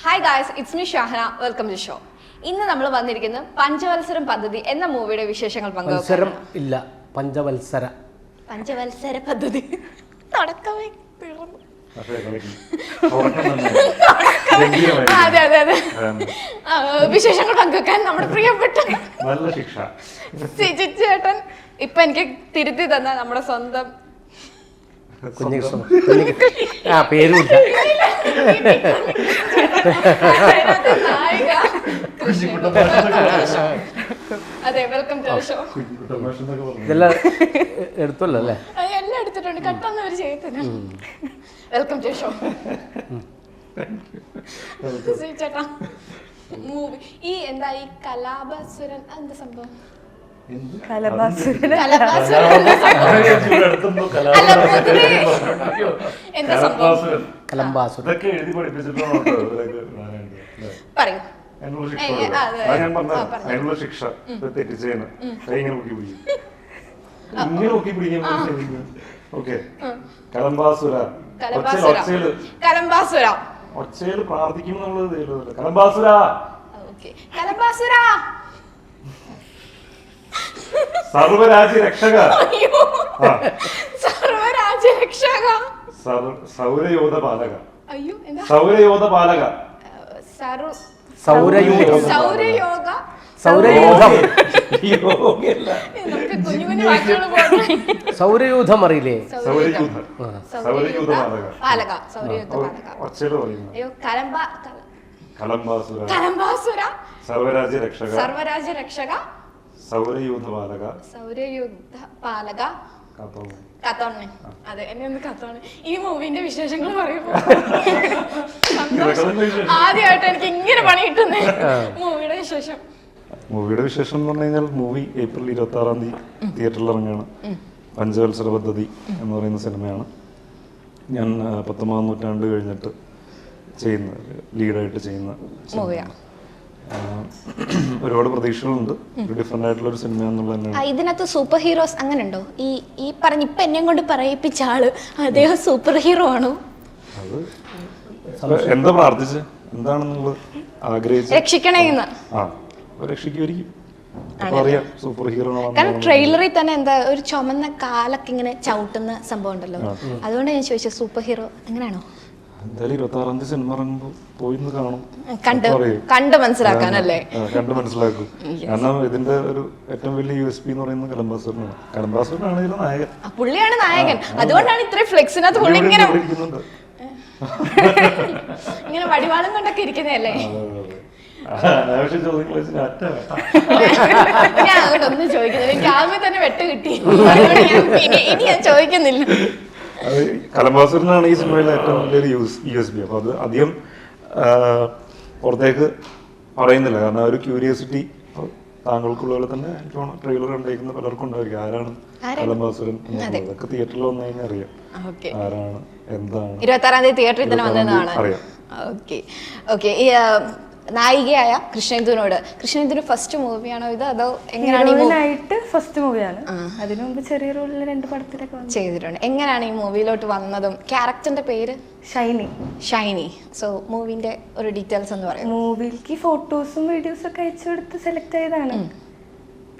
Hi guys, it's me Shahana. Welcome to show. ഇന്ന് നമ്മൾ വന്നിരിക്കുന്നത് പഞ്ചവത്സരം പദ്ധതി എന്ന മൂവിയുടെ വിശേഷങ്ങൾ പങ്കുവെക്കാൻ. പഞ്ചവത്സര പദ്ധതി തുടക്കമേ തീർന്നു. അതെ അതെ അതെ, വിശേഷങ്ങൾ പങ്കുവെക്കാൻ നമ്മുടെ പ്രിയപ്പെട്ട സിജി ചേട്ടൻ ഇപ്പൊ എനിക്ക് തിരുത്തി തന്ന നമ്മുടെ സ്വന്തം പേരുമില്ല. അതെ, വെൽക്കം ടു ഷോ. ഇതെല്ലാം എടുത്തല്ലോ അല്ലേ? എല്ലാം എടുത്തിട്ടുണ്ട്, കട്ടൊന്നും ഒരു ചെയ്യത്തിന്. Welcome to show. ചേട്ടാ, മൂവി ഈ എന്താ ഈ കലാപസുരൻ എന്താ സംഭവം? എന്താ സംഭവം? പറയൂ. അതിനുള്ള ശിക്ഷ തെറ്റിച്ചേന് ഇങ്ങനെ പൊക്കി പിടിക്കും, ഇങ്ങനെ പൊക്കി പിടിക്കാൻ. ഓക്കെ, കലംബാസുര. ഒച്ചയില് പ്രാർത്ഥിക്കുമ്പോൾ നമ്മള് കലംബാസുര, കലംബാസുര, സർവരാജ്യ രക്ഷക, സർവരാജ്യ രക്ഷക, സൗരയോധ പാലക, സൗരയോധ പാലക, സൗരയൂഥം അറിയില്ലേ? സൗരയൂഥ പാലക. കലംബാസുര, സർവരാജ്യ രക്ഷക, സൗരയൂഥ പാലക, കത്തോണേ. അതെ, എന്നെ ഒന്ന് കത്തോണേ. ഈ മൂവിന്റെ വിശേഷങ്ങൾ പറയുമ്പോ ആദ്യമായിട്ട് എനിക്ക് ഇങ്ങനെ പണി കിട്ടുന്നേ. മൂവിയുടെ വിശേഷം എന്ന് പറഞ്ഞു കഴിഞ്ഞാൽ, മൂവി ഏപ്രിൽ 26 തിയേറ്ററിൽ ഇറങ്ങുകയാണ്. പഞ്ചവത്സര പദ്ധതി എന്ന് പറയുന്ന സിനിമയാണ്. ഞാൻ 19ാം നൂറ്റാണ്ട് കഴിഞ്ഞിട്ട് ലീഡായിട്ട് ചെയ്യുന്ന മൂവിയാണ്. ഒരുപാട് പ്രതീക്ഷകളുണ്ട്. ഒരു ഡിഫറെന്റ് ആയിട്ടുള്ള ഒരു സിനിമ എന്നുള്ള തന്നെയാണ്. ഇതിനകത്ത് സൂപ്പർ ഹീറോസ് അങ്ങനെ ഉണ്ടോ? ഈ പറഞ്ഞ ഇപ്പൊ എന്നെ കൊണ്ട് പറയിപ്പിച്ച ആള് അദ്ദേഹം സൂപ്പർ ഹീറോ ആണോ? അത് എന്താ പ്രാർത്ഥിച്ച്, എന്താണ് നിങ്ങൾ ആഗ്രഹിച്ചത്? രക്ഷിക്കണേന്ന്. രക്ഷിക്കുമായിരിക്കും. അറിയാം സൂപ്പർ ഹീറോ. കാരണം ട്രെയിലറിൽ തന്നെ എന്താ ഒരു ചുമന്ന കാലൊക്കെ ഇങ്ങനെ ചവിട്ടുന്ന സംഭവം ഉണ്ടല്ലോ. അതുകൊണ്ട് ഞാൻ ചോദിച്ചത് സൂപ്പർ ഹീറോ അങ്ങനെയാണോ? എന്തായാലും 26 സിനിമ ഇറങ്ങുമ്പോൾ പോയി കാണും, കണ്ട് മനസ്സിലാക്കാനല്ലേ? കണ്ട് മനസ്സിലാക്കും. കാരണം ഇതിന്റെ ഒരു ഏറ്റവും വലിയ USP എന്ന് പറയുന്നത് കലംബാസുരനാണ്. കലംബാസുരനാണ് ഇതിലെ നായകൻ. പുള്ളിയാണ് നായകൻ. അതുകൊണ്ടാണ് ഇത്രയും ഫ്ലെക്സിനകത്ത് പുള്ളി ഇങ്ങനെ വടിവാളം കൊണ്ടൊക്കെ ഇരിക്കുന്നതല്ലേ? ഞാൻ അങ്ങോട്ടൊന്നും ചോദിക്കുന്നില്ല, എനിക്ക് ആദ്യമേ തന്നെ വെട്ട് കിട്ടി. ഇനി ഞാൻ ചോദിക്കുന്നില്ല. അത് കലംബാസുരനാണ് ഈ സിനിമയിലെ ഏറ്റവും വലിയൊരു USP. അപ്പൊ അത് അധികം പുറത്തേക്ക് പറയുന്നില്ല. കാരണം ഒരു ക്യൂരിയോസിറ്റി താങ്കൾക്കുള്ള പോലെ തന്നെ ട്രെയിലർ കണ്ടിരിക്കുന്ന പലർക്കും ഉണ്ടായിരിക്കും. ആരാണ് കലംബാസുരൻ? അതൊക്കെ തിയേറ്ററിൽ വന്നു കഴിഞ്ഞാൽ അറിയാം ആരാണ്, എന്താണ്. 26 തിയേറ്ററിൽ തന്നെ വന്നതാണ്. അറിയാം. ഓക്കെ. ഈ നായികയായ കൃഷ്ണേന്ദുവിന് ഫസ്റ്റ് മൂവിയാണോ ഇത്, അതോ എങ്ങനെയാണ്? ഫസ്റ്റ് മൂവിയാണ്. അതിനു മുമ്പ് ചെറിയ റോളിൽ 2 പടത്തിലൊക്കെ ചെയ്തിട്ടുണ്ട്. എങ്ങനെയാണ് ഈ മൂവിയിലോട്ട് വന്നതും? ക്യാരക്ടറിന്റെ പേര് ഷൈനി. സോ മൂവിന്റെ ഒരു ഡീറ്റെയിൽസ് എന്ന് പറയാം. മൂവിക്ക് ഫോട്ടോസും വീഡിയോസും ഒക്കെ അയച്ചു കൊടുത്ത് സെലക്ട് ചെയ്തതാണ്.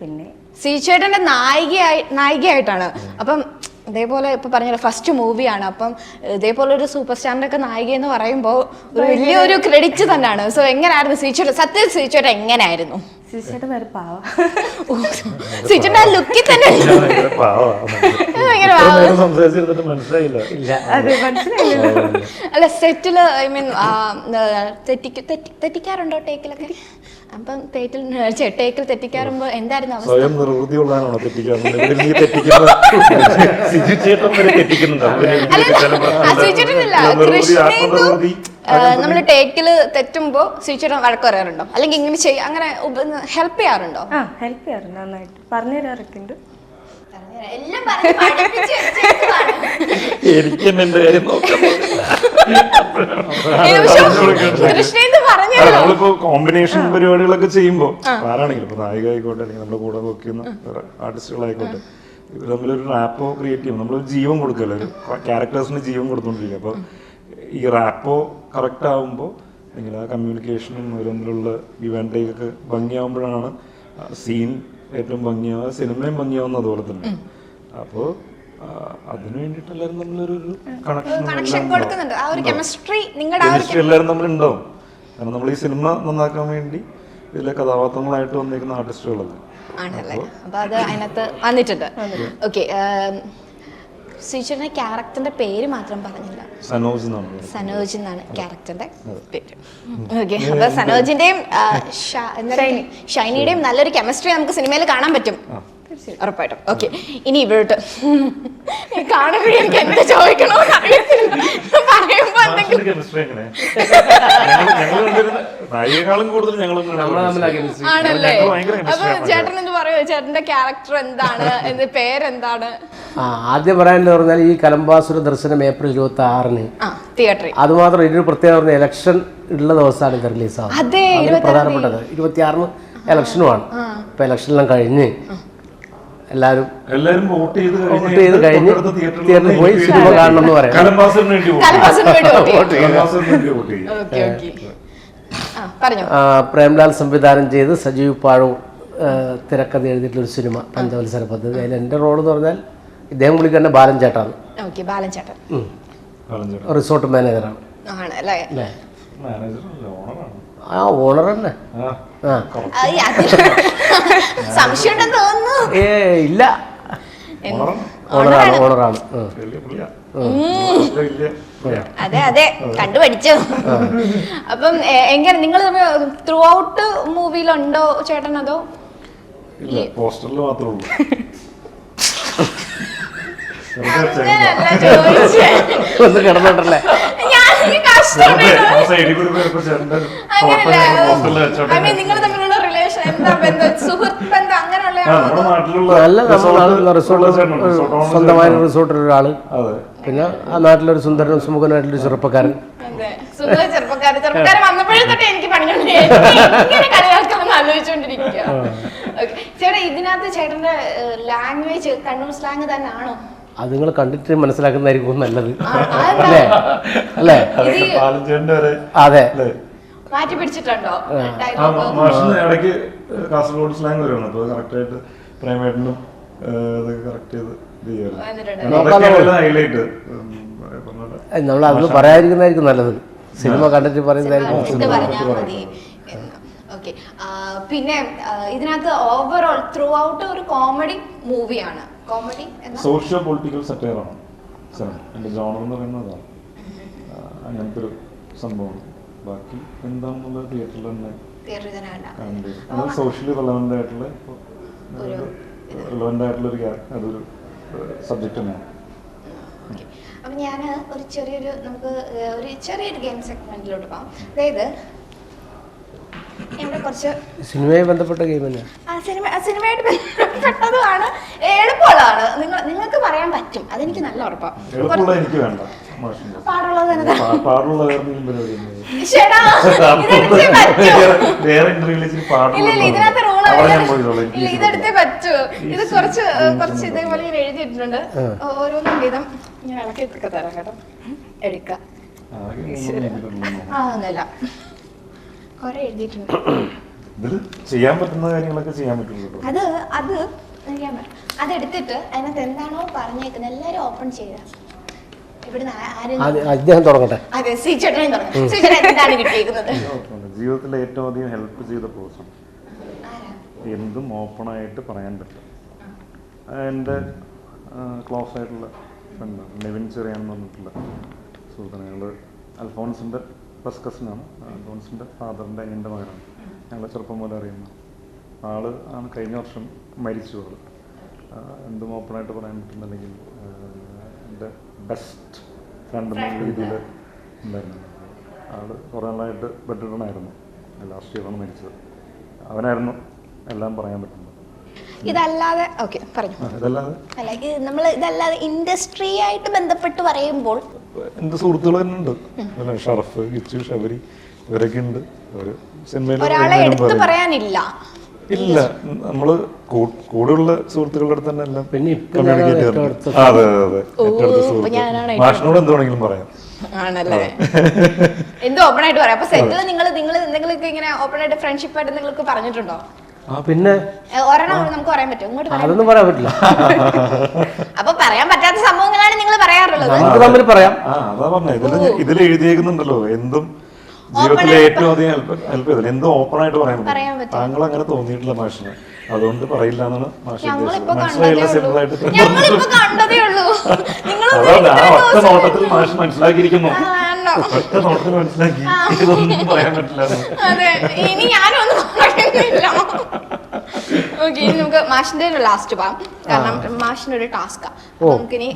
പിന്നെ ശ്രീചേട്ടന്റെ നായികയായിട്ടാണ്. അപ്പം ഇതേപോലെ ഇപ്പൊ പറഞ്ഞല്ലോ ഫസ്റ്റ് മൂവിയാണ്. അപ്പം ഇതേപോലെ ഒരു സൂപ്പർ സ്റ്റാറിന്റെ ഒക്കെ നായിക എന്ന് പറയുമ്പോൾ ഒരു വലിയൊരു ക്രെഡിറ്റ് തന്നെയാണ്. സോ എങ്ങനെയായിരുന്നു ശ്രീചേട്ടൻ? സത്യത്തിൽ ശ്രീചേട്ടൻ എങ്ങനെയായിരുന്നു? ശ്രീചേട്ടൻ ആ ലുക്കിൽ തന്നെ അല്ല സെറ്റില് തെറ്റിക്കാറുണ്ടോ ടേക്കിലൊക്കെ? അപ്പം ടേക്കിൽ തെറ്റിക്കാറുമ്പോ എന്തായിരുന്നു അവസ്ഥ? സ്വയം നിർവൃതിയുള്ളതാണോ നമ്മള് ടേക്കില് തെറ്റുമ്പോ ശ്രീചേട്ടൻ വഴക്ക് പറയാറുണ്ടോ? അല്ലെങ്കിൽ ഇങ്ങനെ അങ്ങനെ ഹെൽപ്പ് ചെയ്യാറുണ്ടോ? ഹെൽപ്പ് ചെയ്യാറുണ്ട്, നന്നായിട്ട് പറഞ്ഞു തരാറൊക്കെ ഉണ്ട്. എനിക്ക് എന്റെ കാര്യം നോക്കാം. നമ്മളിപ്പോ കോമ്പിനേഷൻ പരിപാടികളൊക്കെ ചെയ്യുമ്പോ ആരാണെങ്കിലും ഇപ്പൊ നായിക ആയിക്കോട്ടെ, അല്ലെങ്കിൽ നമ്മുടെ കൂടെ നോക്കുന്ന ആർട്ടിസ്റ്റുകളായിക്കോട്ടെ, ഇവർ തമ്മിലൊരു റാപ്പോ ക്രിയേറ്റ് ചെയ്യും, നമ്മളൊരു ജീവൻ കൊടുക്കല്ലോ, ഒരു ക്യാരക്ടേഴ്സിന് ജീവൻ കൊടുത്തോണ്ടിരിക്കുക. അപ്പോൾ ഈ റാപ്പോ കറക്റ്റ് ആകുമ്പോൾ അല്ലെങ്കിൽ ആ കമ്മ്യൂണിക്കേഷനും ഇവർ തമ്മിലുള്ള ഗിവ് ആൻഡ് ടേക്ക് ഒക്കെ ഭംഗിയാകുമ്പോഴാണ് സീൻ ഏറ്റവും ഭംഗിയാവുക, സിനിമയും ഭംഗിയാവുന്ന അതുപോലെ തന്നെ. അപ്പോൾ അതിനു വേണ്ടിയിട്ട് എല്ലാവരും തമ്മിലൊരു കണക്ഷൻ കൊടുക്കുന്നുണ്ട്. ആ ഒരു കെമിസ്ട്രി എല്ലാവരും തമ്മിലുണ്ടാവും. കാരണം നമ്മൾ ഈ സിനിമ നന്നാക്കാൻ വേണ്ടി ഇതിലെ കഥാപാത്രങ്ങളായിട്ട് വന്നിരിക്കുന്ന ആർട്ടിസ്റ്റുകളല്ലേ ആണല്ലേ. അപ്പൊ അത് അതിനകത്ത് വന്നിട്ടുണ്ട്. ഓക്കെ, ശ്രീചേട്ടന്റെ ക്യാരക്ടറിന്റെ പേര് മാത്രം പറഞ്ഞില്ല. സനോജ് എന്നാണ് ക്യാരക്ടറിന്റെ പേര്. ഓക്കെ, അപ്പൊ സനോജിന്റെയും ഷൈനിയുടെയും നല്ലൊരു കെമിസ്ട്രി നമുക്ക് സിനിമയിൽ കാണാൻ പറ്റും ഉറപ്പായിട്ടും. ഓക്കെ, ഇനി ഇവരോട്ട് കാണുമ്പോഴേ എനിക്ക് എന്താ ചോദിക്കണോ പറയുമ്പോ ആണല്ലേ. അപ്പൊ ചേട്ടൻ എന്ത് പറയുമോ, ചേട്ടന്റെ ക്യാരക്ടർ എന്താണ്, പേരെന്താണ്? ആദ്യം പറയാനെന്ന് പറഞ്ഞാൽ ഈ കലംബാസുര ദർശനം ഏപ്രിൽ 26-ന് തിയേറ്ററിൽ. അതുമാത്രം ഇതിന് പ്രത്യേകം പറഞ്ഞ ഇലക്ഷൻ ഉള്ള ദിവസമാണ് ഇത് റിലീസ് ആവുന്നത്. അതിന് പ്രധാനപ്പെട്ടത് 26-ന് ഇലക്ഷനുമാണ്. ഇപ്പൊ ഇലക്ഷനെല്ലാം കഴിഞ്ഞ് എല്ലാരും വോട്ട് ചെയ്ത് കഴിഞ്ഞ് തിയേറ്ററിൽ പോയി സിനിമ കാണണം എന്ന് പറയാം. പ്രേംലാൽ സംവിധാനം ചെയ്ത് സജീവ് പാഴൂർ തിരക്കഥ എഴുതിയിട്ടുള്ളൊരു സിനിമ പഞ്ചവത്സര പദ്ധതി. അതിൽ എൻ്റെ റോൾ എന്ന് പറഞ്ഞാൽ ഇദ്ദേഹം വിളിക്കുന്ന ബാലൻ ചേട്ടാണ്. റിസോർട്ട് മാനേജറാണ്. ആ ഓണർ തന്നെ. സംശയം തോന്നുന്നു. ഇല്ല, ഓണറാണ്. അതെ അതെ, കണ്ടുപഠിച്ചു. അപ്പം എങ്ങനെ നിങ്ങൾ ത്രൂ ഔട്ട് മൂവിയിലുണ്ടോ ചേട്ടൻ, അതോ പോസ്റ്ററിൽ മാത്രമേ ഉള്ളൂ? ഒന്ന് കിടന്നോട്ടല്ലേ. നിങ്ങൾ തമ്മിലുള്ള റിലേഷൻ എന്താ, സുഹൃത്ത് ബന്ധം അങ്ങനെയുള്ള സ്വന്തമായ റിസോർട്ടിൽ ഒരാള്, പിന്നെ ആ നാട്ടിലൊരു സുന്ദരനും സുമുഖനായിട്ടുള്ളൊരു ചെറുപ്പക്കാരൻ. ചെറുപ്പക്കാരൻ വന്നപ്പോഴേ തൊട്ട് എനിക്ക് പണിയുണ്ട് കളിയാക്കാമെന്ന് ആലോചിച്ചുകൊണ്ടിരിക്കുക. ചേട്ടാ, ഇതിനകത്ത് ചേട്ടന്റെ ലാംഗ്വേജ് കണ്ണൂർ സ്ലാങ് തന്നെ ആണോ? അത് നിങ്ങൾ കണ്ടിട്ട് മനസ്സിലാക്കുന്നതായിരിക്കും നല്ലത്, അല്ലേ? അല്ലേ? അതെ. മാറ്റി പിടിച്ചിട്ടുണ്ടോ? ഇടയ്ക്ക് കാസർഗോഡ് സ്ലാങ് വരുവാണ്. അപ്പോൾ കറക്റ്റായിട്ട് പ്രേമേട്ടനും കറക്റ്റ് ചെയ്ത് ഹൈലൈറ്റ് നമ്മൾ അതൊന്നും പറയാതിരിക്കുന്നതായിരിക്കും നല്ലത്. സിനിമ കണ്ടിട്ട് പറയുന്നതായിരിക്കും. ഓക്കെ, പിന്നെ ഇതിനകത്ത് ഓവറോൾ ത്രൂ ഔട്ട് ഒരു കോമഡി മൂവിയാണ്. കോമഡി സോഷ്യോ പൊളിറ്റിക്കൽ സറ്റയറാണ് എൻ്റെ ജോണർ എന്ന് പറയുന്നതാണ്. അങ്ങനത്തെ ഒരു സംഭവമാണ്. ബാക്കി എന്താണെന്നുള്ള തിയേറ്ററിൽ തന്നെ സോഷ്യലി റെലവൻ്റ് ആയിട്ടുള്ള അതൊരു സബ്ജക്റ്റ് തന്നെയാണ്. അപ്പം ഞാൻ ഒരു ചെറിയൊരു ഗെയിം സെഗ്മെന്റിലോട്ട് പോകാം. അതായത് ഇവിടെ കുറച്ച് സിനിമയുമായി ബന്ധപ്പെട്ട ഗെയിം തന്നെ. സിനിമയായിട്ട് ബന്ധപ്പെട്ടതുമാണ്, എളുപ്പമുള്ളതാണ്. നിങ്ങൾക്ക് പറയാൻ പറ്റും, അതെനിക്ക് നല്ല ഉറപ്പാണ്. പാടുള്ളത് തന്നെ. ഇതിനകത്ത് റൂള് ഇതെടുത്തേ പറ്റൂ. ഇത് കുറച്ച് ഇതേപോലെ ഞാൻ എഴുതിയിട്ടുണ്ട്. ഓരോന്നും വിധം ഞാൻ ഇളക്കിയൊക്കെ തരാം കേട്ടോ. എടുക്കാം. ഒന്നല്ല, കുറെ എഴുതിയിട്ടുണ്ട്. ചെയ്യാൻ പറ്റുന്ന കാര്യങ്ങളൊക്കെ ചെയ്യാൻ പറ്റുള്ളൂ. അതെടുത്തിട്ട് അതിനകത്ത് എന്താണോ പറഞ്ഞേക്കുന്നത് എല്ലാരും ഓപ്പൺ ചെയ്താ ജീവിതത്തിൽ ഏറ്റവും അധികം ഹെൽപ്പ് ചെയ്ത പേഴ്സൺ, എന്തും ഓപ്പണായിട്ട് പറയാൻ പറ്റും. എൻ്റെ ക്ലോസ് ആയിട്ടുള്ള ഫ്രണ്ടാണ് നെവിൻ ചെറിയാന്ന് പറഞ്ഞിട്ടുള്ള സുഹൃത്താണ്. ഞങ്ങൾ അൽഫോൺസിൻ്റെ ഫസ്റ്റ് കസിനാണ്. അൽഫോൺസിൻ്റെ ഫാദറിൻ്റെ എൻ്റെ മകനാണ്. ഞങ്ങൾ ചെറുപ്പം പോലെ അറിയുന്ന ആള് ആണ്. കഴിഞ്ഞ വർഷം മരിച്ചു. എന്തും ഓപ്പണായിട്ട് പറയാൻ പറ്റുന്നുണ്ടെങ്കിൽ എൻ്റെ ബെസ്റ്റ് ഫ്രണ്ട് എന്ന രീതിയിൽ ഉണ്ടായിരുന്നു. ആള് കുറേ നാളായിട്ട് ബെഡ് റിഡൺ ആയിരുന്നു. ലാസ്റ്റ് ഇയറാണ് മരിച്ചത്. അവനായിരുന്നു എല്ലാം പറയാൻ പറ്റുന്നത്. ഇതല്ലാതെ ഇതല്ലാതെ ഇൻഡസ്ട്രി ആയിട്ട് ബന്ധപ്പെട്ട് പറയുമ്പോൾ എൻ്റെ സുഹൃത്തുക്കൾ തന്നെ ഉണ്ട്. ഷറഫ്, ഗിച്ചു, ശബരി, ഇവരൊക്കെ ഉണ്ട്. ഒരാളെ എടുത്തു പറയാനില്ല. ഇല്ല, നമ്മള് കൂടെയുള്ള സുഹൃത്തുക്കളുടെ അടുത്ത് തന്നെ എല്ലാം പിന്നെ ഇപ്പൊ കമ്മ്യൂണിക്കേറ്റ് ഏറ്റവും ചെയ്യാറുണ്ട്. അതെ അതെ, ഏറ്റവും അടുത്ത സുഹൃത്ത്. മാഷിനോട് എന്ത് വേണമെങ്കിലും പറയാം. ആണല്ലേ? എന്തോ ഓപ്പൺ ആയിട്ട് പറയാം. അപ്പൊ സെറ്റിൽ നിങ്ങൾ എന്തെങ്കിലുമൊക്കെ ഇങ്ങനെ ഓപ്പൺ ആയിട്ട് ഫ്രണ്ട്ഷിപ്പ് ആയിട്ട് എന്തെങ്കിലുമൊക്കെ പറഞ്ഞിട്ടുണ്ടോ? പിന്നെ ഒരെണ്ണം നമുക്ക് പറയാൻ പറ്റും, ഇങ്ങോട്ട് പറയാൻ അതൊന്നും പറയാൻ പറ്റില്ല. അപ്പൊ പറയാൻ പറ്റാത്ത സംഭവങ്ങളാണ് നിങ്ങൾ പറയാറുള്ളത്. നമുക്ക് തമ്മിൽ പറയാം. അതാ പറഞ്ഞ ഇതിൽ എഴുതിയേക്കുന്നുണ്ടല്ലോ, എന്തും ജീവിതത്തിലെ ഏറ്റവും അധികം ഹെൽപ്പ് ചെയ്തില്ല, എന്തും ഓപ്പൺ ആയിട്ട് പറയാൻ പറ്റും. താങ്കൾ അങ്ങനെ തോന്നിയിട്ടില്ല മാഷിന്, അതുകൊണ്ട് പറയില്ല എന്നാണ് മാഷ് ഉദ്ദേശിച്ചത്. മനസ്സിലായില്ല, സിമ്പിൾ ആയിട്ട് അതാണ് ആ ഒറ്റ നോട്ടത്തിൽ മാഷ് മനസ്സിലാക്കിയിരിക്കുന്നു. ഒറ്റ നോട്ടത്തിൽ മനസ്സിലാക്കി ഇതൊന്നും പറയാൻ പറ്റില്ല. അതെ, ഇനി ഞാനൊന്നും പറയുന്നില്ല. ഓക്കെ, ഇനി നമുക്ക് മാഷിന്റെ ലാസ്റ്റ് പോവാം, കാരണം മാഷിനൊരു ടാസ്കാ. നമുക്കിനി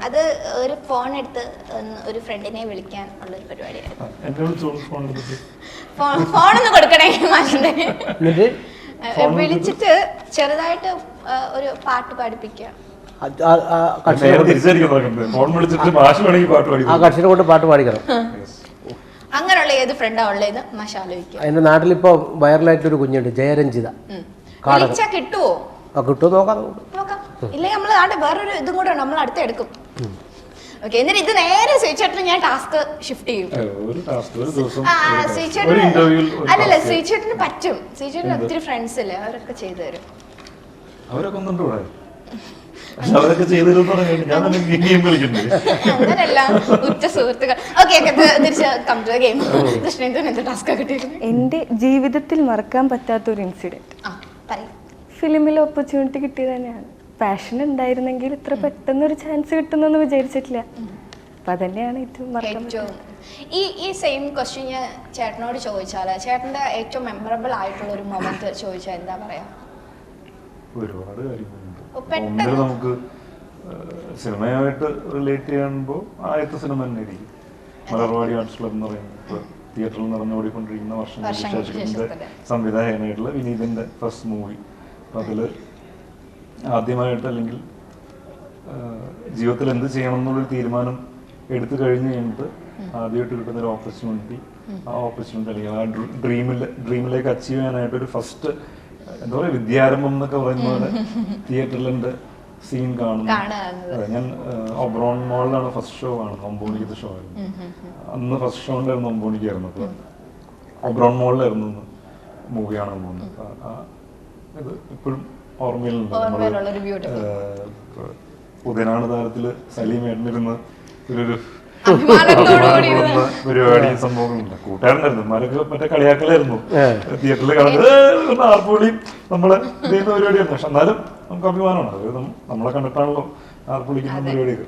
അത് ഒരു ഫോൺ എടുത്ത് ഒരു ഫ്രണ്ടിനെ വിളിക്കാൻ ഉള്ള ഒരു പരിപാടിയായിരുന്നു. ഫോണൊന്ന് കൊടുക്കണേ മാഷിന്റെ. വിളിച്ചിട്ട് ചെറുതായിട്ട് ഒരു പാട്ട് പാടിപ്പിക്കുക. ആ കക്ഷിനെ കൊണ്ട് പാട്ട് പാടിക്കണം. അങ്ങനെയുള്ള ഏത് ഫ്രണ്ടാ ഉള്ളത് മാഷ് ആലോചിക്കുക. എന്റെ നാട്ടിലിപ്പോ വൈറലായിട്ടൊരു കുഞ്ഞുണ്ട്, ജയരഞ്ജിത. വിളിച്ചാ കിട്ടുവോ? കിട്ടുമോ നോക്കാം. ഇല്ലേ നമ്മള് ആടെ വേറൊരു ഇതും കൂടെ നമ്മൾ അടുത്ത് എടുക്കും. ഓക്കെ, എന്നിട്ട് ഇത് നേരെ ശ്രീചേട്ടന് ഞാൻ ടാസ്ക് ഷിഫ്റ്റ് ചെയ്യും. അല്ലല്ല, ശ്രീചേട്ടന് പറ്റും. ശ്രീചേട്ടന് ഒത്തിരി ഫ്രണ്ട്സ് അല്ലേ, അവരൊക്കെ ചെയ്തു തരും. അവരൊക്കെ അവരൊക്കെ അങ്ങനല്ല, ഉച്ച സുഹൃത്തുക്കൾ. ഓക്കെ, തിരിച്ച് come to the game. Krishnan എന്ത് ടാസ്കാ കിട്ടിയത്? എൻ്റെ ജീവിതത്തിൽ മറക്കാൻ പറ്റാത്തൊരു ഇൻസിഡന്റ്. ഫിലിമിൽ ഓപ്പർച്യൂണിറ്റി കിട്ടിയത് തന്നെയാണ്. പാഷൻ ഉണ്ടായിരുന്നെങ്കിൽ ഇത്ര പെട്ടെന്നൊരു ചാൻസ് കിട്ടുമെന്ന് വിചാരിച്ചിട്ടില്ല. അപ്പൊ അതന്നെയാണ് ഏറ്റവും മറക്കാൻ പറ്റുന്നത്. ഈ സെയിം ക്വസ്റ്റ്യൻ ഞാൻ ചേട്ടനോട് ചോദിച്ചാല്, ചേട്ടന്റെ ഏറ്റവും മെമ്മറബിൾ ആയിട്ടുള്ള ഒരു മൊമെന്റ് ചോദിച്ചാൽ എന്താ പറയാ? ഒരുപാട് കാര്യങ്ങളുണ്ട്. ഒന്നിൽ നമുക്ക് സിനിമയായിട്ട് റിലേറ്റ് ചെയ്യുമ്പോൾ ആദ്യത്തെ സിനിമ തന്നെ ആയിരിക്കും മലർവാടി ആർട്സ് ക്ലബ് എന്ന് പറയുന്നത്. തിയേറ്ററിൽ നടന്നുകൂടിക്കൊണ്ടിരിക്കുന്ന വർഷങ്ങൾക്ക് ശേഷത്തിന്റെ സംവിധായകനായിട്ടുള്ള വിനീതിന്റെ ഫസ്റ്റ് മൂവി. അപ്പം അതില് ആദ്യമായിട്ട്, അല്ലെങ്കിൽ ജീവിതത്തിൽ എന്ത് ചെയ്യണം എന്നുള്ളൊരു തീരുമാനം എടുത്തു കഴിഞ്ഞ് കഴിഞ്ഞിട്ട് ആദ്യമായിട്ട് കിട്ടുന്നൊരു ഓപ്പർച്യൂണിറ്റി, ആ ഓപ്പർച്യൂണിറ്റി അല്ലെങ്കിൽ ആ ഡ്രീമിലേക്ക് അച്ചീവ് ചെയ്യാനായിട്ട് ഒരു ഫസ്റ്റ് എന്താ പറയുക, വിദ്യാരംഭം എന്നൊക്കെ പറയുന്ന പോലെ തിയേറ്ററിൽ എൻ്റെ സീൻ കാണുന്നു. അതെ, ഞാൻ ഒബ്രോൺ മോളിലാണ് ഫസ്റ്റ് ഷോ കാണുന്നത്. ഒമ്പോണിക്കത്തെ ഷോ ആയിരുന്നു അന്ന്. ഫസ്റ്റ് ഷോ ഉണ്ടായിരുന്നു, ഒമ്പോണിക്കായിരുന്നു. അപ്പോൾ ഒബ്രോൺ മോളിലായിരുന്നു മൂവി കാണാൻ പോകുന്നത്. ഇത് ഇപ്പോഴും ഓർമ്മയിലുണ്ട്. പുതിനാണ് താരത്തില് സലീം ഏട്ടനിരുന്ന് ഒരു പരിപാടി സംഭവങ്ങളുണ്ട്. കൂട്ടുകാരനായിരുന്നു, മാരൊക്കെ മറ്റേ കളിയാക്കലായിരുന്നു. തിയേറ്ററിൽ കാണുന്നത് ആർപ്പുളിയും നമ്മളെ ചെയ്യുന്ന പരിപാടിയായിരുന്നു. പക്ഷെ എന്നാലും നമുക്ക് അഭിമാനമാണ്. അതായത് നമ്മളെ കണ്ടിട്ടാണല്ലോ ആർപ്പുളിക്കുന്ന പരിപാടിയൊക്കെ.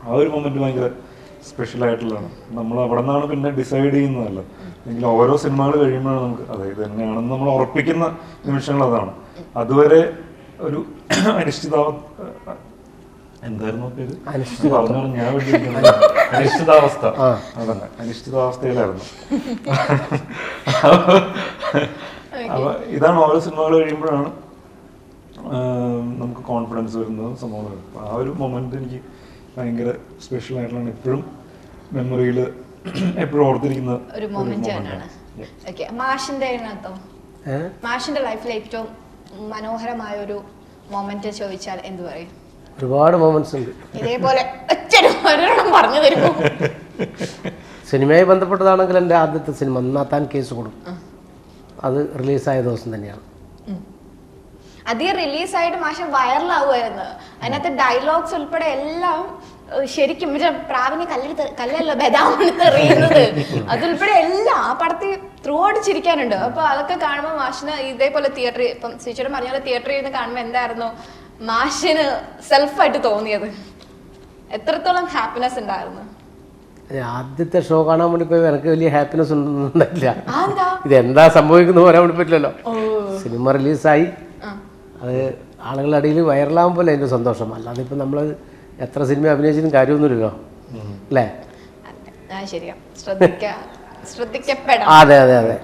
ആ ഒരു മൊമെന്റ് ഭയങ്കര സ്പെഷ്യൽ ആയിട്ടുള്ളതാണ്. നമ്മൾ അവിടെ നിന്നാണ് പിന്നെ ഡിസൈഡ് ചെയ്യുന്നതല്ല, അല്ലെങ്കിൽ ഓരോ സിനിമകൾ കഴിയുമ്പോഴാണ് നമുക്ക് അതായത് തന്നെയാണെന്ന് നമ്മൾ ഉറപ്പിക്കുന്ന നിമിഷങ്ങൾ അതാണ്. അതുവരെ ഒരു എന്തായിരുന്നു പേര് പറഞ്ഞു, ഞാൻ വേണ്ടിയിരിക്കുന്നത് അനിശ്ചിതാവസ്ഥ. അതന്നെ, അനിശ്ചിതാവസ്ഥയിലായിരുന്നു. അപ്പൊ ഇതാണ് ഓരോ സിനിമകൾ കഴിയുമ്പോഴാണ് നമുക്ക് കോൺഫിഡൻസ് വരുന്നതും സംഭവങ്ങൾ. ആ ഒരു മൊമെന്റ് എനിക്ക് ഭയങ്കര സ്പെഷ്യൽ ആയിട്ടുള്ള, എപ്പോഴും മെമ്മറിയിൽ എപ്പോഴും ഓർത്തിരിക്കുന്ന ഒരു മൊമെന്റ് ആണ്. മാഷിന്റെ ലൈഫിലെ ഏറ്റവും മനോഹരമായ ഒരു മൊമെന്റ് ചോദിച്ചാൽ എന്ത് പറയും? ഒരുപാട് മൊമെന്റ്സ് ഉണ്ട്. ഇതേപോലെ പറഞ്ഞു തരുമോ? സിനിമയുമായി ബന്ധപ്പെട്ടതാണെങ്കിൽ എൻ്റെ ആദ്യത്തെ സിനിമ നാത്താൻ കേസ് കൊടുക്കും, അത് റിലീസായ ദിവസം തന്നെയാണ്. അധികം റിലീസായിട്ട് മാഷ് വൈറലാവുമായിരുന്നു. അതിനകത്ത് ഡയലോഗ്സ് ഉൾപ്പെടെ എല്ലാം ശരിക്കും പ്രാവിനെ കല്ലല്ലോ ബദാമെന്ന് അറിയുന്നത്, അതുൾപ്പെടെ എല്ലാം ആ പടത്തിൽ ത്രൂ ഔട്ട് ചിരിക്കാനുണ്ട്. അപ്പൊ അതൊക്കെ കാണുമ്പോൾ മാഷിന് ഇതേപോലെ തിയേറ്ററിൽ, ഇപ്പം ശ്രീചേട്ടൻ പറഞ്ഞ പോലെ തിയേറ്ററിൽ നിന്ന് കാണുമ്പോൾ എന്തായിരുന്നു മാഷിന് സെൽഫായിട്ട് തോന്നിയത്? എത്രത്തോളം ഹാപ്പിനെസ് ഉണ്ടായിരുന്നു? ആദ്യത്തെ ഷോ കാണാൻ വേണ്ടി പോയി എനിക്ക് വലിയ ഹാപ്പിനെസ് ഒന്നുമില്ല. ഇതെന്താ സംഭവിക്കുന്നത് പറയാൻ വേണ്ടി പറ്റില്ലല്ലോ. സിനിമ റിലീസായി, അത് ആളുകളുടെ ഇടയിൽ വൈറലാകുമ്പോൾ അതിൻ്റെ സന്തോഷം. അല്ലാതെ ഇപ്പം നമ്മൾ എത്ര സിനിമ അഭിനയിച്ചതിനും കാര്യമൊന്നുമില്ലല്ലോ, അല്ലേ? അതെ അതെ അതെ.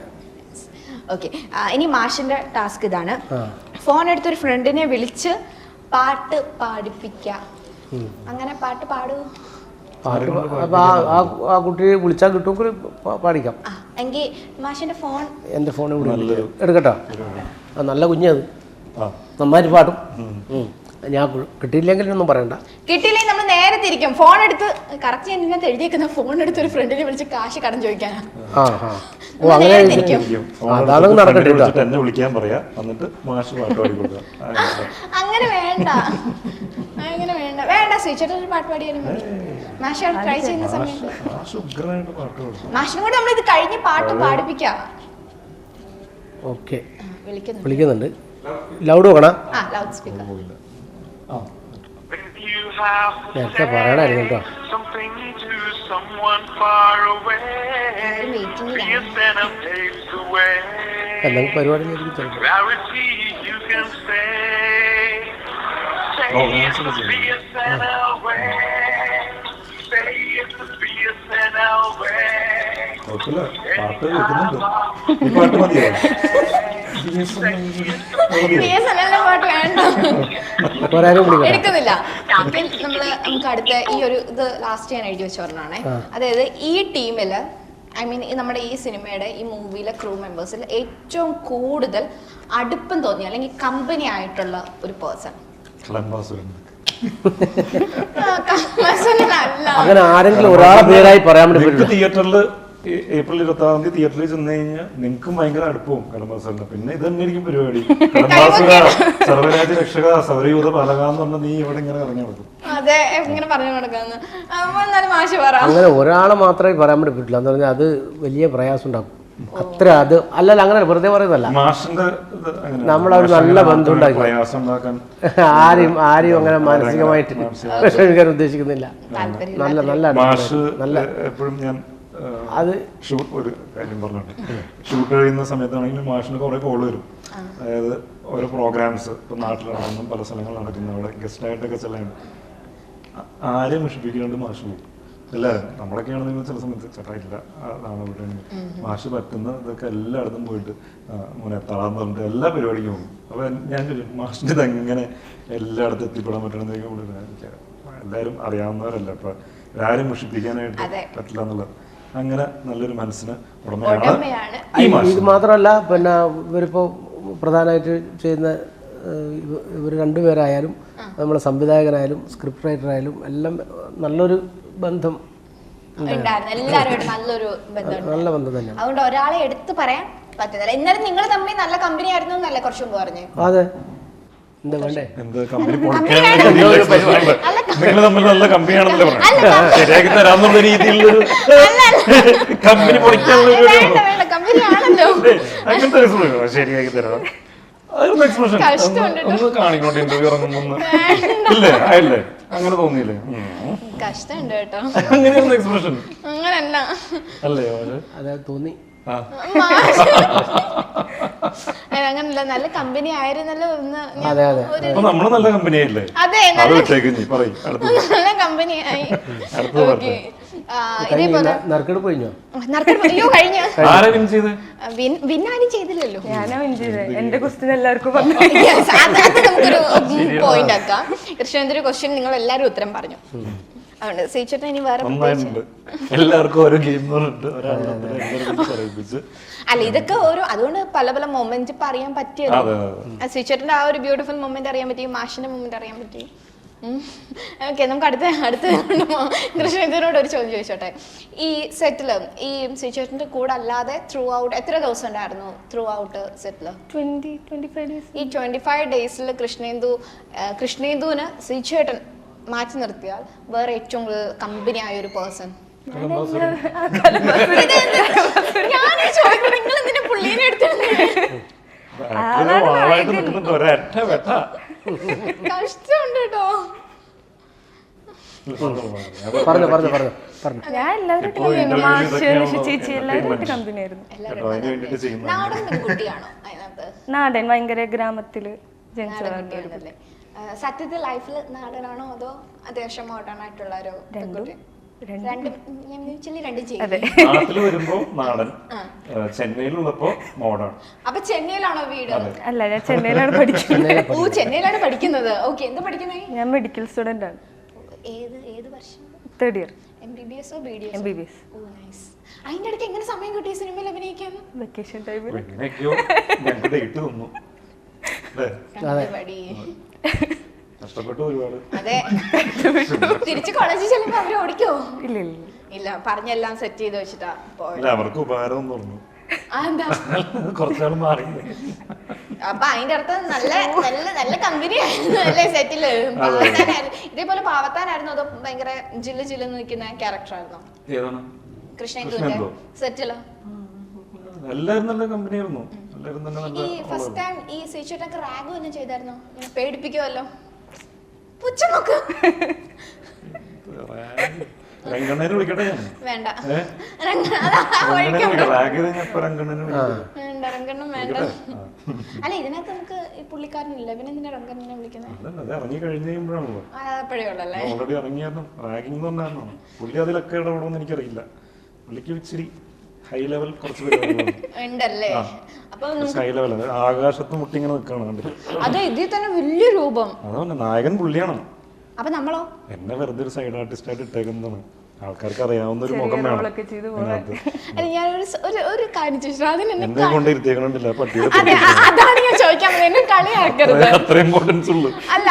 ഓക്കെ, ഇനി മാഷിന്റെ ടാസ്ക് ഇതാണ്. ഫോൺ എടുത്തൊരു ഫ്രണ്ടിനെ വിളിച്ച് പാട്ട് പാടിപ്പിക്ക. അങ്ങനെ പാട്ട് പാടൂ. ആ കുട്ടിയെ വിളിച്ചാൽ കിട്ടുമെങ്കിൽ പാടിക്കാം. എങ്കിൽ മാഷിന്റെ ഫോൺ എൻ്റെ ഫോൺ ഇവിടെ എടുക്കട്ടോ. നല്ല കുഞ്ഞത് നന്നായിട്ട് പാടും. ഞാൻ കിട്ടിയില്ലെങ്കിലൊന്നും പറയണ്ട. കിട്ടിയില്ലെങ്കിൽ നമ്മൾ നേരെ തിരിക്കും. ഫോൺ എടുത്ത് കറക്റ്റ് ഞാൻ ഇതിനകത്ത് എഴുതിയേക്കുന്ന ഫോൺ എടുത്ത് ഒരു ഫ്രണ്ടിനെ വിളിച്ച് കാശ് കടം ചോദിക്കാനാ. എന്നെ വിളിക്കാൻ പറയാ, എന്നിട്ട് മാഷ് പാട്ട് പാടി കൊടുക്കുക. അങ്ങനെ വേണ്ട, അങ്ങനെ വേണ്ട, വേണ്ട. സ്വീച്ചേട്ടൻ ഒരു പാട്ട് പാടിയാലും മാഷ് ട്രൈ ചെയ്യുന്ന സമയത്ത് മാഷിനും കൂടെ നമ്മൾ ഇത് കഴിഞ്ഞ് പാട്ട് പാടിപ്പിക്കാം. ഓക്കെ, വിളിക്കുന്നുണ്ട്. ലൗഡ് നോക്കണം. ലൗഡ് സ്പീക്കർ നേരത്തെ പറയണായിരുന്നു കേട്ടോ. എന്തെങ്കിലും പരിപാടി എടുക്കുന്നില്ല. നമുക്ക് അടുത്ത ഈ ഒരു ഇത് ലാസ്റ്റ് ഞാൻ എഴുതി വെച്ച പറഞ്ഞാണേ. അതായത് ഈ ടീമില് നമ്മുടെ ഈ സിനിമയുടെ ഈ മൂവിയിലെ ക്രൂ മെമ്പേഴ്സിൽ ഏറ്റവും കൂടുതൽ അടുപ്പം തോന്നിയ അല്ലെങ്കിൽ കമ്പനി ആയിട്ടുള്ള ഒരു പേഴ്സൺ. അങ്ങനെ ആരെങ്കിലും ഒരാളെ പേരായി പറയാൻ വേണ്ടി തിയേറ്ററിൽ ഏപ്രിൽ 26 തിയേറ്ററിൽ ചെന്ന് കഴിഞ്ഞാൽ നിങ്ങൾക്കും ഭയങ്കര അടുപ്പവും കടമ്പാസുണ്ട്. പിന്നെ ഇത് തന്നെ ആയിരിക്കും പരിപാടി. കടമ്പാസുര, സർവരാജ്യ രക്ഷക, സൗരയൂഥ പാലക എന്ന് പറഞ്ഞാൽ നീ ഇവിടെ ഇങ്ങനെ പറഞ്ഞു കൊടുക്കും. അതെ, ഇങ്ങനെ പറഞ്ഞു കൊടുക്കാന്ന്. അങ്ങനെ ഒരാളെ മാത്രമേ പറയാൻ വേണ്ടി പറ്റില്ല എന്ന് പറഞ്ഞാൽ അത് വലിയ പ്രയാസം ഉണ്ടാക്കും. അത്ര അത് അല്ലല്ല, അങ്ങനെ വെറുതെ പറയുന്നതല്ല. നമ്മളൊരു നല്ല ബന്ധം ഉണ്ടാക്കി ആരെയും അങ്ങനെ മാനസികമായിട്ട് വിഷമിക്കാൻ ഉദ്ദേശിക്കുന്നില്ല. നല്ല നല്ല നല്ല എപ്പോഴും ഞാൻ അത് ഒരു കാര്യം പറഞ്ഞോട്ടെ, ഷൂട്ട് കഴിയുന്ന സമയത്താണെങ്കിൽ മാഷിന് കുറെ കോള് വരും. അതായത് ഓരോ പ്രോഗ്രാംസ് ഇപ്പം നാട്ടിൽ നടന്നും പല സ്ഥലങ്ങളിൽ നടക്കുന്ന അവിടെ ഗസ്റ്റായിട്ടൊക്കെ ചെല്ലാൻ ആരെയും വിഷിപ്പിക്കാണ്ട് മാഷ് പോകും. എല്ലാവരും നമ്മളൊക്കെയാണെന്ന് ചില സമയത്ത് ചേട്ടായില്ല അതാണ് ഇവിടെ മാഷ് പറ്റുന്ന ഇതൊക്കെ എല്ലായിടത്തും പോയിട്ട് മോനെ തളാന്ന് പറഞ്ഞിട്ട് എല്ലാ പരിപാടിക്കും പോകും. അപ്പൊ ഞാൻ ചോദിച്ചു മാഷിന് ഇതെങ്ങനെ എല്ലായിടത്തും എത്തിപ്പെടാൻ പറ്റണമെന്നൊക്കെ എല്ലാവരും അറിയാവുന്നവരല്ല. അപ്പൊ ആരും വിഷിപ്പിക്കാനായിട്ട് പറ്റില്ല എന്നുള്ളത്. അങ്ങനെ നല്ലൊരു മനസ്സിന് ഉടമയാണ് ഇത് മാത്രമല്ല. പിന്നെ ഇവരിപ്പോ പ്രധാനമായിട്ട് ചെയ്യുന്ന ഇവർ രണ്ടുപേരായാലും നമ്മളെ സംവിധായകനായാലും സ്ക്രിപ്റ്റ് റൈറ്റർ ആയാലും എല്ലാം നല്ലൊരു ബന്ധം നല്ല ബന്ധം തന്നെ. അതുകൊണ്ട് ഒരാളെ എടുത്തു പറയാൻ പറ്റുന്നില്ല. എന്നാലും നിങ്ങൾ തമ്മിൽ നല്ല കമ്പനി ആയിരുന്നു എന്നല്ലേ കുറച്ചു മുമ്പ് പറഞ്ഞു? അതെ, നിങ്ങൾ തമ്മിൽ നല്ല കമ്പനിയാണല്ലോ ശരിയാക്കി തരാന്നുള്ള രീതിയിലുള്ള കമ്പനി പൊളിക്കാനുള്ള അങ്ങനത്തെ ശരിയാക്കി തരാം. അതൊരു എക്സ്പ്രഷൻ ഒന്ന് കാണിക്കോട്ടെ ഇന്റർവ്യൂ ഇറങ്ങുമ്പോ. ഇല്ലേ ആയില്ലേ? അങ്ങനെ തോന്നിയില്ലേ? കഷ്ടമുണ്ട് കേട്ടോ. അങ്ങനെയൊന്നും എക്സ്പ്രഷൻ അങ്ങനല്ല അല്ലേ? അതെ തോന്നി. അങ്ങനല്ല, നല്ല കമ്പനി ആയിരുന്നല്ലോ. നമ്മള് നല്ല കമ്പനിയായില്ലേ? അതെ, നല്ല കമ്പനിയായി. ഇതേപോലെ വിന്നാരും ചെയ്തില്ലല്ലോ. ഞാനാ വിൻ ചെയ്തത്. എന്റെ ക്വസ്റ്റ്യൻ എല്ലാവർക്കും പറഞ്ഞു. നമുക്കൊരു പോയിന്റ് ആക്കാം. കൃഷ്ണേന്ദ്ര ക്വസ്റ്റ്യൻ നിങ്ങൾ എല്ലാരും ഉത്തരം പറഞ്ഞു. അതുകൊണ്ട് സീച്ചേട്ടൻ ഇനി വേറെ എല്ലാവർക്കും ഓരോ ഗെയിം അല്ല, ഇതൊക്കെ ഓരോ അതുകൊണ്ട് പല പല മൊമെന്റ് ഇപ്പൊ അറിയാൻ പറ്റിയത്. സീച്ചേട്ടന്റെ ആ ഒരു ബ്യൂട്ടിഫുൾ മൊമെന്റ് അറിയാൻ പറ്റി, മാഷിന്റെ മൊമെന്റ് അറിയാൻ പറ്റി. ഓക്കെ, നമുക്ക് അടുത്ത കൃഷ്ണേന്ദ്രനോട് ഒരു ചോദ്യം ചോദിച്ചോട്ടെ. ഈ സെറ്റില് ഈ സീച്ചേട്ടന്റെ കൂടെ അല്ലാതെ ത്രൂ ഔട്ട് എത്ര ദിവസം ഉണ്ടായിരുന്നു? ത്രൂ ഔട്ട് സെറ്റില് 20-25 days. ഈ 25 ഡേയ്സിൽ കൃഷ്ണേന്ദുവിന് സീച്ചേട്ടൻ മാറ്റി നിർത്തിയാൽ വേറെ ഏറ്റവും കൂടുതൽ കമ്പനി ആയ ഒരു പേഴ്സൺ? കഷ്ടമുണ്ട് കേട്ടോ. ഞാൻ എല്ലാവരും മാഷ് ചേച്ചി എല്ലാവരും കമ്പനി ആയിരുന്നു. നാടൻ കുട്ടിയാണോ അതിനകത്ത്? നാടൻ, ഭയങ്കര ഗ്രാമത്തില് ജനിച്ചതല്ലേ. സത്യത്തിൽ ലൈഫിൽ നാടനാണോ അതോ അത്യാവശ്യം മോഡേൺ ആയിട്ടുള്ള ഒരു നാട്ടിൽ വരുമ്പോ നാടൻ, ചെന്നൈയിലുള്ളപ്പോ മോഡേൺ. അപ്പൊ ചെന്നൈയിലാണോ വീട്? അല്ല, ഞാൻ ചെന്നൈയിലാണ് പഠിക്കുന്നത്. ഓ, ചെന്നൈയിലാണ് പഠിക്കുന്നത്. ഓക്കെ, എന്താ പഠിക്കുന്നത്? ഞാൻ മെഡിക്കൽ സ്റ്റുഡന്റ് ആണ്. ഏത് വർഷം? 3rd year MBBS ഓ MBBS. ഓ നൈസ്. അതിന്റെ ഇടയ്ക്ക് എങ്ങനെ സമയം കിട്ടി സിനിമയിൽ അഭിനയിക്കാൻ? വെക്കേഷൻ ടൈമിൽ എങ്ങനെയൊക്കെയോ ഞങ്ങൾക്ക് ഡേറ്റ് തന്നു അല്ലേ, കണ്ടുപടി. കഷ്ടപ്പെട്ടു ഒരുപാട്. അതെ, തിരിച്ച് കോളേജിൽ ചെല്ലുമ്പോ അവര് ഓടിക്കോ? ഇല്ല ഇല്ല, പറഞ്ഞെല്ലാം സെറ്റ് ചെയ്ത് വെച്ചിട്ടാ പോയത്. അല്ല, അവർക്ക് ഉപകാരം എന്ന് പറഞ്ഞു. എന്താ കുറച്ചാൾ മാറി. അപ്പൊ അതിന്റെ അർത്ഥം നല്ല നല്ല നല്ല കമ്പനി ആയിരുന്നു അല്ലേ സെറ്റില്? ഇതേപോലെ പാവത്താനായിരുന്നു അതോ ഭയങ്കര ജില്ല് ജില്ലെന്ന് നിൽക്കുന്ന ക്യാരക്ടർ ആയിരുന്നോ? ഏതാണ്? കൃഷ്ണേന്ദുവിന്റെ സെറ്റില് എല്ലാവരും നല്ല കമ്പനി ആയിരുന്നു. എല്ലാവരും തന്നെ നല്ല. ഈ ഫസ്റ്റ് ടൈം ഈ സീച്ചോട്ടൊക്കെ റാഗ് ഒന്നും ചെയ്തായിരുന്നോ? ഇങ്ങനെ പേടിപ്പിക്കുമല്ലോ. പുച്ഛം നോക്ക്. രംഗണ്ണനെ വിളിക്കട്ടെ ഞാൻ? വേണ്ട, രംഗണ്ണനെ രംഗണ്ണും വേണ്ട. അല്ല, ഇതിനകത്ത് നമുക്ക് ഈ പുള്ളിക്കാരനില്ല, പിന്നെ എന്തിനാ രംഗണ്ണനെ വിളിക്കുന്നത്? അത് ഇറങ്ങി കഴിഞ്ഞ് കഴിയുമ്പോഴാണല്ലോ. അപ്പോഴേ ഉള്ളല്ലേ? ഓൾറെഡി ഇറങ്ങിയായിരുന്നു. റാഗിങ് പറഞ്ഞാണോ പുള്ളി അതിലൊക്കെ ഇടപെടുമെന്ന് എനിക്കറിയില്ല. പുള്ളിക്ക് ഇച്ചിരി ഹൈ ലെവൽ കുറച്ച് ഉണ്ടല്ലേ? അപ്പൊ ഹൈ ലെവൽ ആകാശത്ത് മുട്ടിങ്ങനെ നിൽക്കാണ് കണ്ടിട്ട്. അതെ, ഇതിൽ തന്നെ വലിയ രൂപം. അതാണ് നായകൻ പുള്ളിയാണ്. അപ്പൊ നമ്മളോ? എന്നെ വെറുതെ ഒരു സൈഡ് ആർട്ടിസ്റ്റ് ആയിട്ട് ഇട്ടേക്കുന്നതാണ്. ആൾക്കാർക്ക് അറിയാവുന്ന ഒരു മുഖം വേണം. അല്ല, ഞാനൊരു ഒരു കാര്യം ചോദിച്ചു, അതിന് എന്നെ കൊണ്ട് ഇരുത്തേക്കണില്ല പട്ടിയുടെ. അതാണ് ഞാൻ ചോദിക്കാൻ വന്നത്. എന്നെ കളിയാക്കരുത്. അത്ര ഇമ്പോർട്ടൻസ് ഉള്ളു. അല്ല,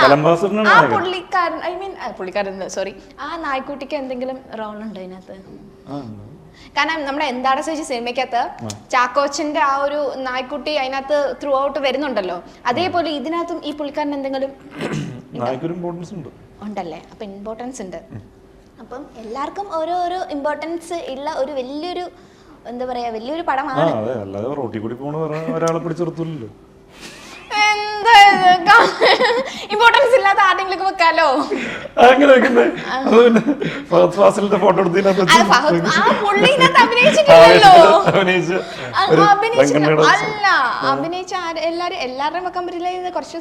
ആ പുള്ളിക്കാരൻ, ഐ മീൻ പുള്ളിക്കാരൻ, സോറി, ആ നായ്ക്കുട്ടിക്ക് എന്തെങ്കിലും റോൾ ഉണ്ടോ ഇതിനകത്ത്? കാരണം നമ്മുടെ എന്താണ് ചേച്ചി സിനിമയ്ക്കകത്ത് ചാക്കോച്ചന്റെ ആ ഒരു നായ്ക്കുട്ടി അതിനകത്ത് ത്രൂ ഔട്ട് വരുന്നുണ്ടല്ലോ, അതേപോലെ ഇതിനകത്തും ഈ പുള്ളിക്കാരൻ എന്തെങ്കിലും ഉണ്ടല്ലേ? അപ്പൊ ഇമ്പോർട്ടൻസ് ഉണ്ട്. അപ്പം എല്ലാവർക്കും ഓരോരോ ഇമ്പോർട്ടൻസ് ഉള്ള ഒരു വലിയൊരു, എന്താ പറയാ, വലിയൊരു പടമാണ്. ഇമ്പോർട്ടൻസ് ഇല്ലാത്ത ആരെങ്കിലും വെക്കാലോ. അല്ല, അഭിനയിച്ച എല്ലാവരുടെയും വെക്കാൻ പറ്റില്ല. കുറച്ച്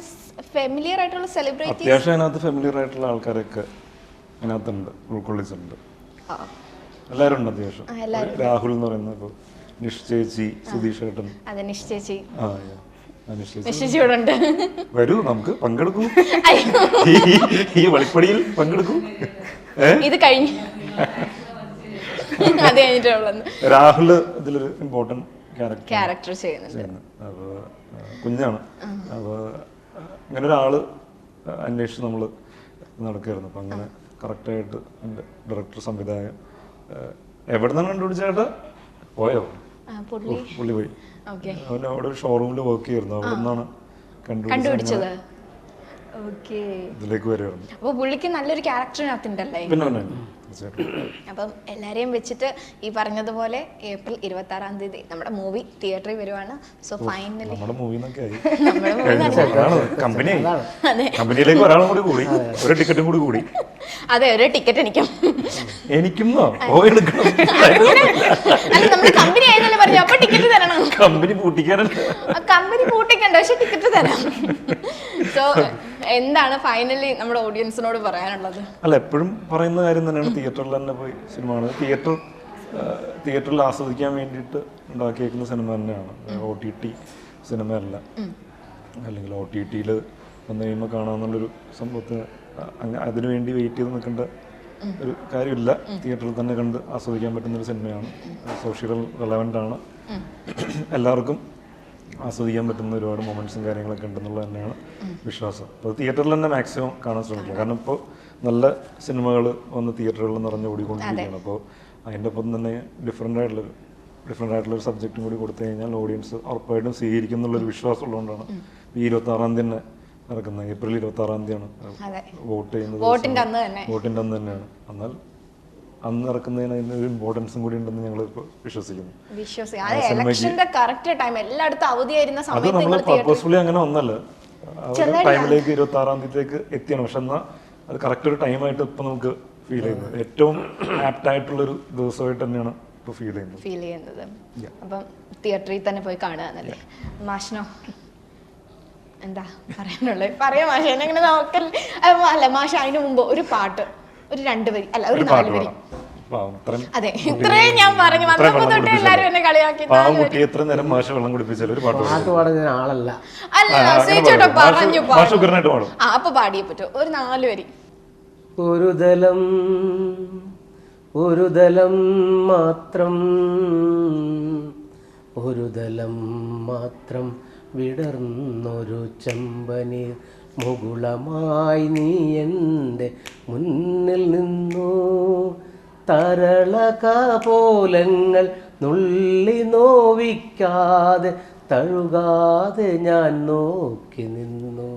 ഫെമിലിയർ ആയിട്ടുള്ള സെലിബ്രിറ്റി, അത്യാവശ്യം ഫെമിലിയർ ആയിട്ടുള്ള ആൾക്കാരൊക്കെ അതിനകത്തുണ്ട്, ഉൾക്കൊള്ളിച്ചിട്ടുണ്ട്. എല്ലാവരും ഉണ്ട് അത്യാവശ്യം. രാഹുൽ എന്ന് പറയുന്ന നിഷ് ചേച്ചി, സുധീഷ് ഏട്ടൻ. അതെ, നിഷ് ചേച്ചി. വരൂ, നമുക്ക് പങ്കെടുക്കൂ, ഈ വളിപ്പടിയിൽ പങ്കെടുക്കൂ. ഇത് കഴിഞ്ഞു അത് കഴിഞ്ഞിട്ടുള്ളത് രാഹുല് ഇതിലൊരു ഇമ്പോർട്ടന്റ് ക്യാരക്ടർ ചെയ്യുന്നുണ്ട്. അപ്പൊ കുഞ്ഞാണ്. അപ്പൊ അങ്ങനെ ഒരാള് അന്വേഷിച്ച് നമ്മള് നടക്കായിരുന്നു. അപ്പൊ അങ്ങനെ കറക്റ്റായിട്ട് എൻ്റെ ഡയറക്ടർ സംവിധായകൻ എവിടെ നിന്നാണ് കണ്ടുപിടിച്ചേട്ടാ? പോയോ? പുള്ളി പോയി. അവൻ അവിടെ ഒരു ഷോറൂമിൽ വർക്ക് ചെയ്യായിരുന്നു. അവിടെ നിന്നാണ് കണ്ടുപിടിച്ചത്. ഇതിലേക്ക് വരുമായിരുന്നു. അപ്പൊ പുള്ളിക്ക് നല്ലൊരു ക്യാരക്ടറിനകത്തുണ്ടല്ലേ? പിന്നെ അപ്പം എല്ലാരെയും വെച്ചിട്ട് ഈ പറഞ്ഞതുപോലെ ഏപ്രിൽ 26 നമ്മുടെ മൂവി തിയേറ്ററിൽ വരുവാണ്. സോ ഫൈനലി നമ്മുടെ മൂവി കമ്പനിയിലേക്ക് ഒരാളും കൂടി ഒരു ടിക്കറ്റും കൂടി. അതെ, ഒരു ടിക്കറ്റ് എനിക്കും കമ്പനി ആയതല്ലേ പറഞ്ഞു. അപ്പൊ ടിക്കറ്റ് തരണം. കമ്പനി പൂട്ടിക്കണ്ട, പക്ഷെ ടിക്കറ്റ് തരാം. സോ എന്താണ് ഫൈനലി നമ്മുടെ ഓഡിയൻസിനോട് പറയാനുള്ളത്? അല്ല, എപ്പോഴും പറയുന്ന കാര്യം തന്നെയാണ്, തിയേറ്ററിൽ തന്നെ പോയി സിനിമ കാണുന്നത്. തിയേറ്ററിൽ ആസ്വദിക്കാൻ വേണ്ടിയിട്ട് ഉണ്ടാക്കിയേക്കുന്ന സിനിമ തന്നെയാണ്. OTT സിനിമയല്ല. അല്ലെങ്കിൽ OTTയിൽ വന്നു കഴിയുമ്പോൾ കാണാമെന്നുള്ളൊരു സംഭവത്തിന് അതിനു വേണ്ടി വെയിറ്റ് ചെയ്ത് നിൽക്കേണ്ട ഒരു കാര്യമില്ല. തിയേറ്ററിൽ തന്നെ കണ്ട് ആസ്വദിക്കാൻ പറ്റുന്നൊരു സിനിമയാണ്. സോഷ്യൽ റെലവൻ്റ് ആണ്. എല്ലാവർക്കും ആസ്വദിക്കാൻ പറ്റുന്ന ഒരുപാട് മൊമെന്റ്സും കാര്യങ്ങളൊക്കെ ഉണ്ടെന്നുള്ളത് തന്നെയാണ് വിശ്വാസം. അപ്പോൾ തിയേറ്ററിൽ തന്നെ മാക്സിമം കാണാൻ ശ്രമിക്കുക. കാരണം ഇപ്പോൾ നല്ല സിനിമകൾ വന്ന് തിയേറ്ററുകളിൽ നിറഞ്ഞ് ഓടിക്കൊണ്ടിരിക്കുകയാണ്. അപ്പോൾ അതിൻ്റെ ഒപ്പം തന്നെ ഡിഫറെൻ്റ് ആയിട്ടുള്ളൊരു സബ്ജക്റ്റും കൂടി കൊടുത്തു കഴിഞ്ഞാൽ ഓഡിയൻസ് ഉറപ്പായിട്ടും സ്വീകരിക്കും എന്നുള്ളൊരു വിശ്വാസം ഉള്ളതുകൊണ്ടാണ് ഈ 26 തന്നെ നടക്കുന്നത്. ഏപ്രിൽ 26 വോട്ട് ചെയ്യുന്നത്. വോട്ടിൻ്റെ അന്ന് തന്നെയാണ്. എന്നാൽ അന്ന് ഇറക്കുന്നതിന് അതിനൊരു ഇമ്പോർട്ടൻസും കൂടി ഉണ്ടെന്ന് ഞങ്ങൾ വിശ്വസിക്കുന്നു. അത് നമ്മൾ പർപ്പസ്ഫുള്ളി അങ്ങനെ ഒന്നല്ല, ടൈമിലേക്ക് 26 എത്തിയാണ്. പക്ഷെ എന്നാൽ അത് കറക്റ്റ് ഒരു ടൈമായിട്ട് ഇപ്പൊ നമുക്ക് ഫീൽ ചെയ്യുന്നത്. ഏറ്റവും ആപ്റ്റ് ആയിട്ടുള്ളൊരു ദിവസമായിട്ട് തന്നെയാണ് ഇപ്പൊ ഫീൽ ചെയ്യുന്നത്. അപ്പം തിയേറ്ററിൽ തന്നെ പോയി കാണുകയെന്നല്ലേ? മാഷിനോ എന്താ പറയാനുള്ളത്? പറയാം മാഷ, എന്നെ നോക്കൽ. അല്ല മാഷ, അതിനു മുമ്പ് ഒരു പാട്ട്, ഒരു 2 വരി, അല്ല ഒരു 4 വരി. അതെ, ഇത്രയും ഞാൻ പറഞ്ഞു. വന്നപ്പോ തൊട്ട് എല്ലാരും എന്നെ കളിയാക്കി. എത്ര നേരം മാഷ വെള്ളം കുടിപ്പിച്ചാൽ ഒരു പാട്ട് പാടുന്ന ആളല്ല. അല്ല, പറഞ്ഞു. അപ്പൊ പാടിയേ പറ്റൂ. ഒരു 4 വരി. ഒരു ദലം മാത്രം വിടർന്നൊരു ചെമ്പനീർ മുകുളമായി നീ എൻ്റെ മുന്നിൽ നിന്നു. തരളകപോലങ്ങൾ നുള്ളി നോവിക്കാതെ തഴുകാതെ ഞാൻ നോക്കി നിന്നു.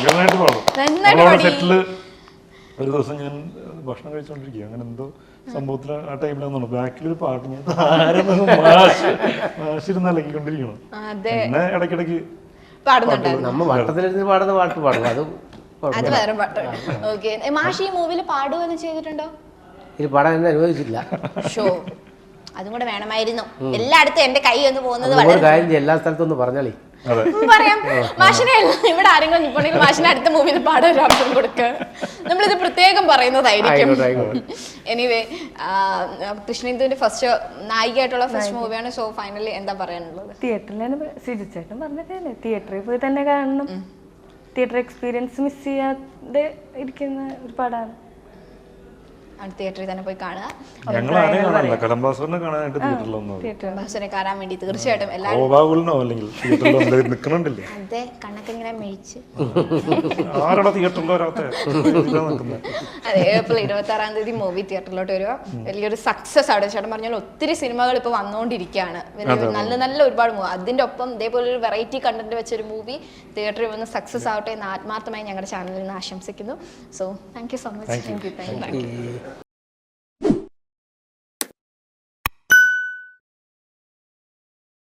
നന്നായിട്ട് പാടും. നന്നായിട്ട് നമ്മളവിടെ പാടി. സെറ്റില് ഒരു ദിവസം ഞാൻ ഭക്ഷണം കഴിച്ചോണ്ടിരിക്കുക, അങ്ങനെ എന്തോ സംഭവത്തിൽ ആ ടൈമിലാന്ന് ബാക്കിലൊരു പാട്ട് ഞാൻ മാഷിരുന്ന് അലക്കിക്കൊണ്ടിരിക്കണം. അതെ, പിന്നെ ഇടയ്ക്കിടയ്ക്ക് പാടുന്നുണ്ടായിരുന്നു. നമ്മ വട്ടത്തിലിരുന്ന് പാടുന്ന പാട്ട് പാടും. അത് അത് വേറെ പാട്ടാണ്. ഓക്കെ, മാഷ് ഈ മൂവിയിൽ പാടുകയെന്ന് ചെയ്തിട്ടുണ്ടോ? ഇത് പാടാൻ എന്നെ അനുവദിച്ചില്ല. ഷോ അതും കൂടെ വേണമായിരുന്നു. എല്ലായിടത്തും എന്റെ കൈ ഒന്ന് പോകുന്നത് ഒരു കാര്യം ചെയ്യ്, എല്ലാ സ്ഥലത്തും ഒന്ന് പറഞ്ഞാളി. പറയാം. മാഷിനെ ഇവിടെ ആരെങ്കിലും നിൽപ്പുണ്ടെങ്കിൽ മാഷിനെ അടുത്ത മൂവിയിൽ പാടാൻ ഒരു അവസരം കൊടുക്കുക. നമ്മളിത് പ്രത്യേകം പറയുന്നതായിരിക്കും. എനിവേ, കൃഷ്ണേന്ദുവിന്റെ ഫസ്റ്റ് നായികയായിട്ടുള്ള ഫസ്റ്റ് മൂവിയാണ്. സോ ഫൈനലി എന്താ പറയാനുള്ളത്? തിയേറ്ററിലാണ് സിജുചേട്ടൻ പറഞ്ഞതല്ലേ, തിയേറ്ററിൽ പോയി തന്നെ കാണണം. തിയേറ്റർ എക്സ്പീരിയൻസ് മിസ് ചെയ്യാതെ ഇരിക്കുന്ന ഒരു പടമാണ്. തിയേറ്ററിൽ തന്നെ പോയി കാണുക. ഞങ്ങൾ ആരെയും കാണാനില്ല, കടമ്പാസുരനെ കാണാനായിട്ട് തിയേറ്ററിൽ വന്നത്. ബാസുനെ കാണാൻ വേണ്ടി തീർച്ചയായിട്ടും എല്ലാവരും അല്ലെങ്കിൽ തിയേറ്ററിൽ നിൽക്കണുണ്ടല്ലേ. അതെ, കണ്ണൊക്കെ ഇങ്ങനെ മേടിച്ച്. ആരാണ് തിയേറ്ററിൽ വരാത്ത? അതെ, ഏപ്രിൽ 26 മൂവി തിയേറ്ററിലോട്ട് വരിക. വലിയൊരു സക്സസ് ആണ്. ചേട്ടൻ പറഞ്ഞാൽ ഒത്തിരി സിനിമകൾ ഇപ്പൊ വന്നുകൊണ്ടിരിക്കുകയാണ്. നല്ല നല്ല ഒരുപാട് മൂവി. അതിന്റെ ഒപ്പം ഇതേപോലെ ഒരു വെറൈറ്റി കണ്ടന്റ് വെച്ചൊരു മൂവി തിയേറ്ററിൽ വന്ന് സക്സസ് ആവട്ടെ എന്ന് ആത്മാർത്ഥമായി ഞങ്ങളുടെ ചാനലിൽ നിന്ന് ആശംസിക്കുന്നു. So thank you so much. Thank you.